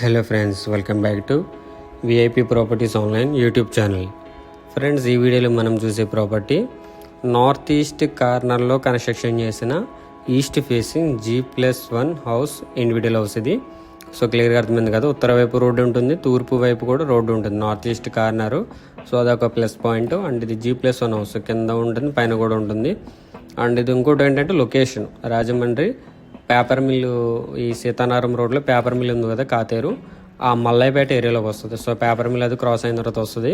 Hello friends, welcome back to VIP properties online YouTube channel. Friends, ఈ వీడియోలో మనం చూసే ప్రాపర్టీ నార్త్ ఈస్ట్ కార్నర్లో కన్స్ట్రక్షన్ చేసిన east facing G+1 house, individual house ఇది. సో క్లియర్గా అర్థమైంది కదా. ఉత్తర వైపు రోడ్డు ఉంటుంది, తూర్పు వైపు కూడా రోడ్డు ఉంటుంది, నార్త్ ఈస్ట్ కార్నరు. సో అదొక ప్లస్ పాయింట్. అండ్ ఇది G+1 హౌస్, కింద ఉంటుంది, పైన కూడా ఉంటుంది. అండ్ ఇది ఇంకోటి ఏంటంటే లొకేషన్ రాజమండ్రి పేపర్ మిల్లు, ఈ సీతారాం రోడ్లో పేపర్ మిల్ ఉంది కదా, కాతేరు, ఆ మల్లయ్యపేట ఏరియాలోకి వస్తుంది. సో పేపర్ మిల్ అది క్రాస్ అయిన తర్వాత వస్తుంది.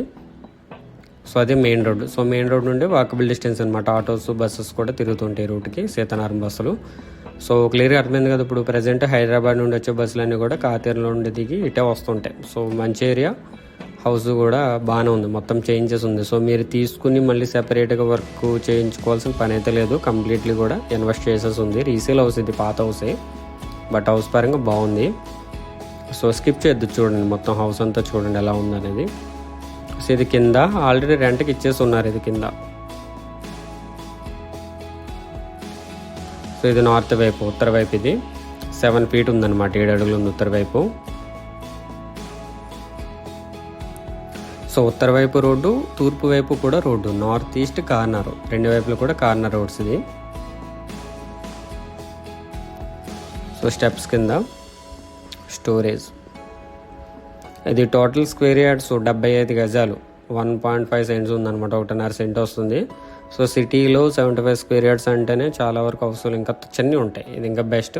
సో అది main road. So main road నుండి వాకబుల్ డిస్టెన్స్ అనమాట. ఆటోస్, బస్సెస్ కూడా తిరుగుతుంటాయి రూట్కి, సీతారాం బస్సులు. సో క్లియర్గా అర్థమైంది కదా. ఇప్పుడు ప్రజెంట్ హైదరాబాద్ నుండి వచ్చే బస్సులన్నీ కూడా కాతేరులో నుండి దిగి ఇటే వస్తుంటాయి. సో మంచి ఏరియా, హౌస్ కూడా బాగానే ఉంది, మొత్తం చేంజెస్ ఉంది. సో మీరు తీసుకుని మళ్ళీ సెపరేట్గా వర్క్ చేయించుకోవాల్సిన పని అయితే లేదు, కంప్లీట్లీ కూడా ఇన్వెస్ట్ చేసేసి ఉంది. రీసేల్ హౌస్ ఇది, పాత హౌసే, బట్ హౌస్ పరంగా బాగుంది. సో స్కిప్ చేయొద్దు, చూడండి మొత్తం హౌస్ అంతా చూడండి ఎలా ఉందనేది. సో ఇది కింద ఆల్రెడీ రెంట్కి ఇచ్చేసి ఉన్నారు, ఇది కింద. సో ఇది నార్త్ వైపు, ఉత్తర వైపు ఇది 7 feet ఉందన్నమాట, 7 అడుగులు ఉంది ఉత్తర వైపు. సో ఉత్తర వైపు రోడ్డు, తూర్పు వైపు కూడా రోడ్డు, నార్త్ ఈస్ట్ కార్నర్, రెండు వైపులు కూడా కార్నర్ రోడ్స్ ఇది. సో స్టెప్స్ కింద స్టోరేజ్. ఇది టోటల్ స్క్వేర్ యార్డ్స్ 75 గజాలు, 1.5 సెంట్స్ ఉందన్నమాట, 1.5 సెంట్ వస్తుంది. సో సిటీలో 75 స్క్వేర్ యార్డ్స్ అంటేనే చాలా వరకు హౌస్లు ఇంకా చిన్నవి ఉంటాయి, ఇది ఇంకా బెస్ట్.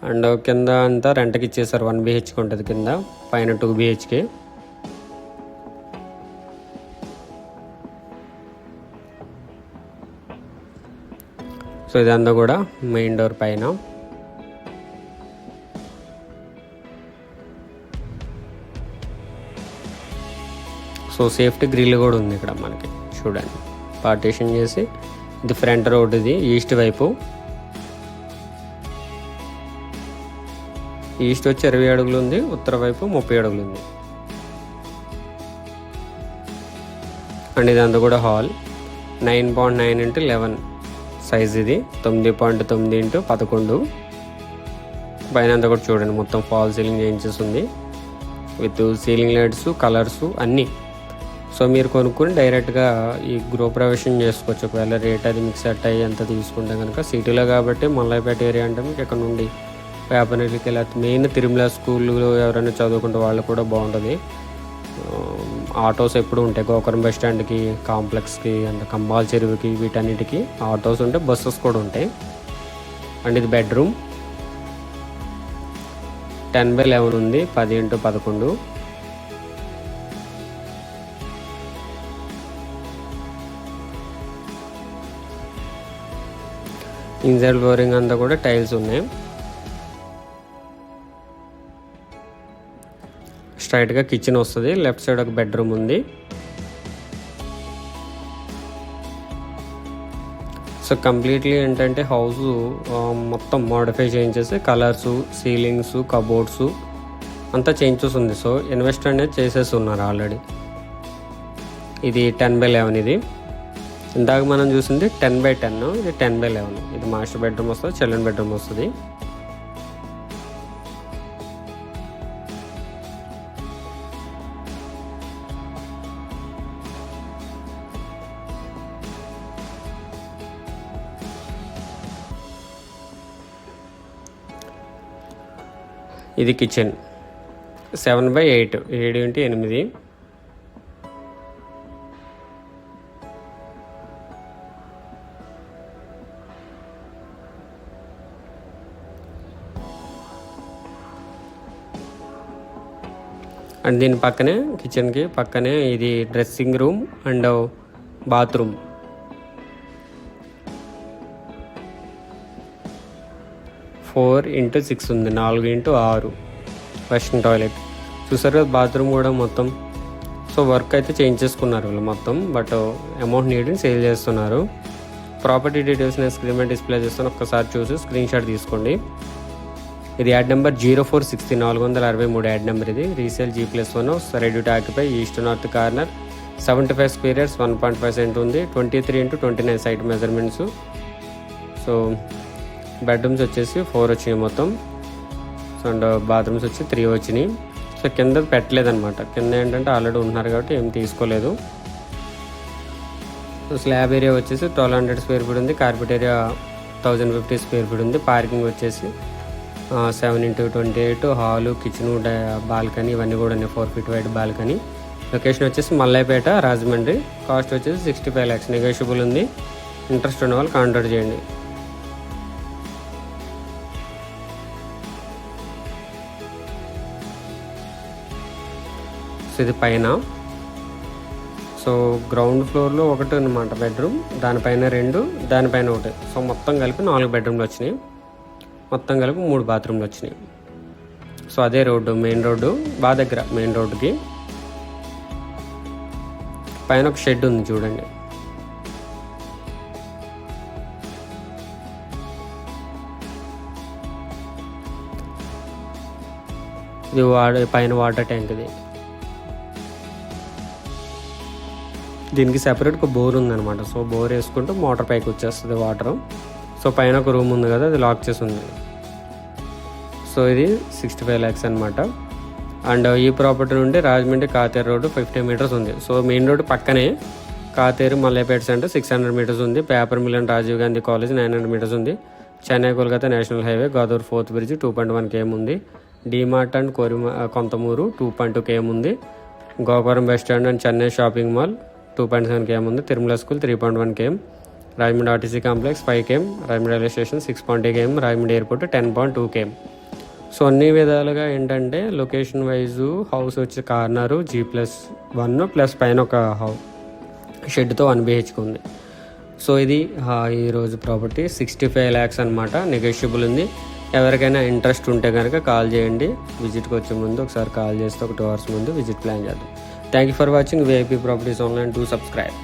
అండ్ కింద అంతా రెంట్కి ఇచ్చేసారు, 1 BHK ఉంటుంది కింద, పైన 2 BHK. సో ఇదంతా కూడా మెయిన్ డోర్ పైన. సో సేఫ్టీ గ్రిల్ కూడా ఉంది ఇక్కడ మనకి, చూడండి పార్టీషన్ చేసి. ఇది ఫ్రంట్ రోడ్, ఇది ఈస్ట్ వైపు. ఈస్ట్ వచ్చి 20 అడుగులు ఉంది, ఉత్తర వైపు 30 అడుగులు ఉంది. అండ్ ఇదంతా కూడా హాల్, 9.9 x 11 సైజ్ ఇది, 9.9 x 11. పైన అంతా కూడా చూడండి మొత్తం ఫాల్ సీలింగ్ చేయించేస్తుంది, విత్ సీలింగ్ లైట్స్, కలర్స్ అన్నీ. సో మీరు కొనుక్కొని డైరెక్ట్గా ఈ గృహప్రవేశం చేసుకోవచ్చు, ఒకవేళ రేట్ అది మీకు సెట్ అయ్యి అంత తీసుకుంటే కనుక. సిటీలో కాబట్టి మల్లయ్యపేట ఏరియా అంటే మీకు ఇక్కడ నుండి పేపర్కి వెళ్ళి, మెయిన్ తిరుమల స్కూల్లో ఎవరైనా చదువుకుంటే వాళ్ళు కూడా బాగుంటుంది. ఆటోస్ ఎప్పుడు ఉంటాయి, గోకరం బస్ స్టాండ్కి, కాంప్లెక్స్కి, అండ్ కంబాల్ చెరువుకి, వీటన్నిటికీ ఆటోస్ ఉంటాయి, బస్సెస్ కూడా ఉంటాయి. అండ్ ఇది బెడ్రూమ్, 10/11 ఉంది, 10 x 11. ఇన్సైడ్ ఫ్లోరింగ్ అంతా కూడా టైల్స్ ఉన్నాయి. స్ట్రైట్గా కిచెన్ వస్తుంది, లెఫ్ట్ సైడ్ ఒక బెడ్రూమ్ ఉంది. సో కంప్లీట్లీ ఏంటంటే హౌస్ మొత్తం మోడిఫై చేయించేసి, కలర్స్, సీలింగ్స్, కబోర్డ్స్ అంతా చేంజెస్ ఉంది. సో ఇన్వెస్ట్ అనేది చేసేసి ఉన్నారు ఆల్రెడీ. ఇది 10/11 ఇది. ఇందాక మనం చూసింది 10/10, ఇది 10/11. ఇది మాస్టర్ బెడ్రూమ్ వస్తుంది, చిల్డ్రన్ బెడ్రూమ్ వస్తుంది. ఇది కిచెన్, 7/8, 7 x 8. అండ్ దీని పక్కనే, కిచెన్కి పక్కనే ఇది dressing room and bathroom. Four 4x6 ఉంది, 4x6 వెస్ట్రన్ టాయిలెట్. చూసారు కదా బాత్రూమ్ కూడా మొత్తం. సో వర్క్ అయితే చేంజ్ చేసుకున్నారు వీళ్ళు మొత్తం, బట్ అమౌంట్ నీడ్ని సేల్ చేస్తున్నారు. ప్రాపర్టీ డీటెయిల్స్ నేను స్క్రీన్ మీద డిస్ప్లే చేస్తాను, ఒక్కసారి చూసి స్క్రీన్ షాట్ తీసుకోండి. ఇది యాడ్ నెంబర్ 0460, 463 యాడ్ నెంబర్. ఇది resale G+1 ready to occupy, east north corner, 75 square yards, 1.5 cent ఉంది, 23 x 29 site measurements. So bedrooms వచ్చేసి 4 వచ్చినాయి మొత్తం. సో అండ్ బాత్రూమ్స్ వచ్చి 3 వచ్చినాయి. సో కింద పెట్టలేదన్నమాట. కింద ఏంటంటే ఆల్రెడీ ఉన్నారు కాబట్టి ఏం తీసుకోలేదు. సో స్లాబ్ ఏరియా వచ్చేసి 1200 స్క్వేర్ ఫీట్ ఉంది. కార్పెట్ ఏరియా 1050 స్క్వేర్ ఫీట్ ఉంది. పార్కింగ్ వచ్చేసి 7x28 హాలు, కిచెను, బాల్కనీ ఇవన్నీ కూడా ఉన్నాయి. 4 feet వైడ్ బాల్కనీ. లొకేషన్ వచ్చేసి మల్లైపేట, రాజమండ్రి. కాస్ట్ వచ్చేసి 65 lakhs నెగోషియబుల్ ఉంది. ఇంట్రెస్ట్ ఉన్న వాళ్ళు కాంటాక్ట్ చేయండి. సో ఇది పైన. సో గ్రౌండ్ ఫ్లోర్లో ఒకటి అనమాట బెడ్రూమ్, దానిపైన 2, దానిపైన 1. సో మొత్తం కలిపి 4 బెడ్రూమ్లు వచ్చినాయి. మొత్తం కలిపి 3 బాత్రూమ్లు వచ్చినాయి. సో అదే రోడ్డు, మెయిన్ రోడ్డు బాగా దగ్గర. మెయిన్ రోడ్డుకి పైన ఒక షెడ్ ఉంది చూడండి. ఇది పైన వాటర్ ట్యాంక్. దీనికి సెపరేట్ ఒక బోర్ ఉందన్నమాట. సో బోర్ వేసుకుంటూ మోటార్ పైకి వచ్చేస్తుంది వాటర్. సో పైన ఒక రూమ్ ఉంది కదా, అది లాక్ చేసి ఉంది. సో ఇది 65 lakhs అనమాట. అండ్ ఈ ప్రాపర్టీ నుండి రాజమండ్రి కాతేరు రోడ్డు 50 meters ఉంది. సో మెయిన్ రోడ్డు పక్కనే కాతేరు మల్లైపేట సెంటర్ 600 meters ఉంది. Paper mill and Rajiv Gandhi college 900 meters ఉంది. Chennai Kolkata national highway, Godavari 4th bridge 2.1 km ఉంది. డిమార్ట్ అండ్ కొంతమూరు 2.2 km ఉంది. Gokavaram bus stand and Chennai shopping mall 2.7 km ఉంది. Tirumala school 3.1 km. Rajahmundry RTC complex 5 km. Rajahmundry railway station 6.8 km. Rajahmundry airport 10.2 km. So అన్ని విధాలుగా ఏంటంటే location wise house వచ్చి corner G+1 plus పైన ఒక షెడ్తో 1 BHK ఉంది. సో ఇది ఈరోజు ప్రాపర్టీ 65 lakhs అనమాట. నెగోషియబుల్ ఉంది. ఎవరికైనా ఇంట్రెస్ట్ ఉంటే కనుక కాల్ చేయండి. విజిట్కి వచ్చే ముందు ఒకసారి కాల్ చేస్తే ఒక 2 hours ముందు విజిట్ ప్లాన్ చేద్దాం. Thank you for watching VIP Properties Online. Do subscribe.